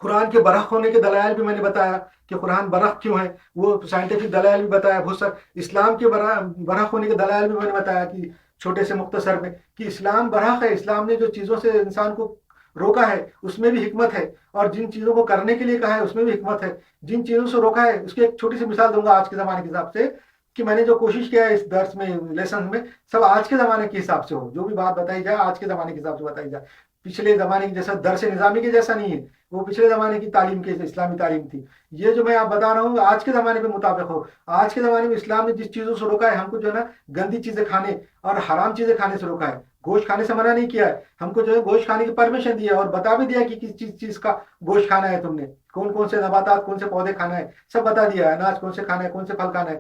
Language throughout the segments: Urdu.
قرآن کے برحق ہونے کے دلائل بھی میں نے بتایا کہ قرآن برحق کیوں ہے، وہ سائنٹیفک دلائل بھی بتایا بہت سارے، اسلام کے برحق ہونے کے دلائل بھی میں نے بتایا کہ چھوٹے سے مختصر میں، کہ اسلام برحق ہے، اسلام نے جو چیزوں سے انسان کو روکا ہے اس میں بھی حکمت ہے، اور جن چیزوں کو کرنے کے لیے کہا ہے اس میں بھی حکمت ہے، جن چیزوں سے روکا ہے اس کی ایک چھوٹی سی مثال دوں گا آج کے زمانے کے حساب سے، کہ میں نے جو کوشش کیا ہے اس درس میں لیسن میں سب آج کے زمانے کے حساب سے ہو، جو بھی بات بتائی جائے آج کے زمانے کے حساب سے بتائی جائے، پچھلے زمانے کی جیسا درس نظامی کے جیسا نہیں ہے، وہ پچھلے زمانے کی تعلیم کے اسلامی تعلیم تھی، یہ جو میں آپ بتا رہا ہوں آج کے زمانے کے مطابق ہو، آج کے زمانے میں اسلام نے جس چیزوں سے روکا ہے ہم کو جو ہے نا گندی چیزیں کھانے اور حرام چیزیں کھانے سے روکا ہے، گوشت کھانے سے منع نہیں کیا ہے، ہم کو جو ہے گوشت کھانے کی پرمیشن دی ہے اور بتا بھی دیا کہ کس چیز کا گوشت کھانا ہے، تم نے کون کون سے نباتات کون سے پودے کھانا ہے سب بتا دیا ہے، اناج کون سے کھانا ہے کون سے پھل کھانا ہے،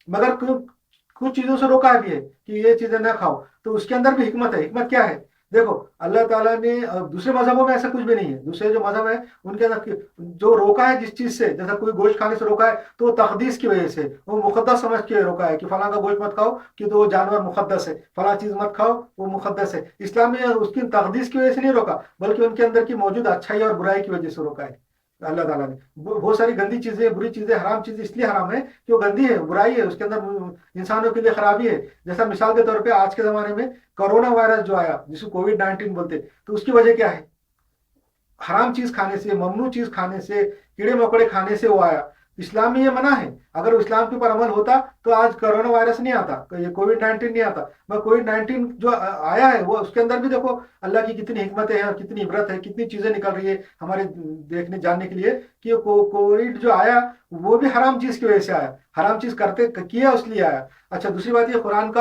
مگر کچھ چیزوں سے روکا بھی ہے کہ یہ چیزیں نہ کھاؤ، تو اس کے اندر بھی حکمت ہے، حکمت کیا ہے؟ دیکھو اللہ تعالیٰ نے دوسرے مذہبوں میں ایسا کچھ بھی نہیں ہے، دوسرے جو مذہب ہے ان کے اندر جو روکا ہے جس چیز سے، جیسا کوئی گوشت کھانے سے روکا ہے تو وہ تقدیس کی وجہ سے، وہ مقدس سمجھ کے روکا ہے کہ فلاں کا گوشت مت کھاؤ کہ تو وہ جانور مقدس ہے، فلاں چیز مت کھاؤ وہ مقدس ہے، اسلام نے اس کی تقدیس کی وجہ سے نہیں روکا بلکہ ان کے اندر کی موجود اچھائی اور برائی کی وجہ سے روکا ہے، اللہ تعالیٰ نے بہت ساری گندی چیزیں بری چیزیں حرام چیزیں اس لیے حرام ہے کہ وہ گندی ہے برائی ہے، اس کے اندر انسانوں کے لیے خرابی ہے، جیسا مثال کے طور پہ آج کے زمانے میں کرونا وائرس جو آیا جس کو کووڈ-19 بولتے، تو اس کی وجہ کیا ہے؟ حرام چیز کھانے سے، ممنوع چیز کھانے سے، کیڑے مکوڑے کھانے سے وہ آیا، اسلام میں یہ منع ہے، اگر اسلام کے اوپر عمل ہوتا تو آج کرونا وائرس نہیں آتا، یہ کووڈ-19 نہیں آتا، مگر کووڈ-19 جو آیا ہے وہ اس کے اندر بھی دیکھو اللہ کی کتنی حکمتیں ہیں اور کتنی عبرت ہے، کتنی چیزیں نکل رہی ہے ہمارے دیکھنے جاننے کے لیے کہ کووڈ جو آیا وہ بھی حرام چیز کی وجہ سے آیا، حرام چیز کرتے کیا اس لیے آیا۔ اچھا دوسری بات یہ قرآن کا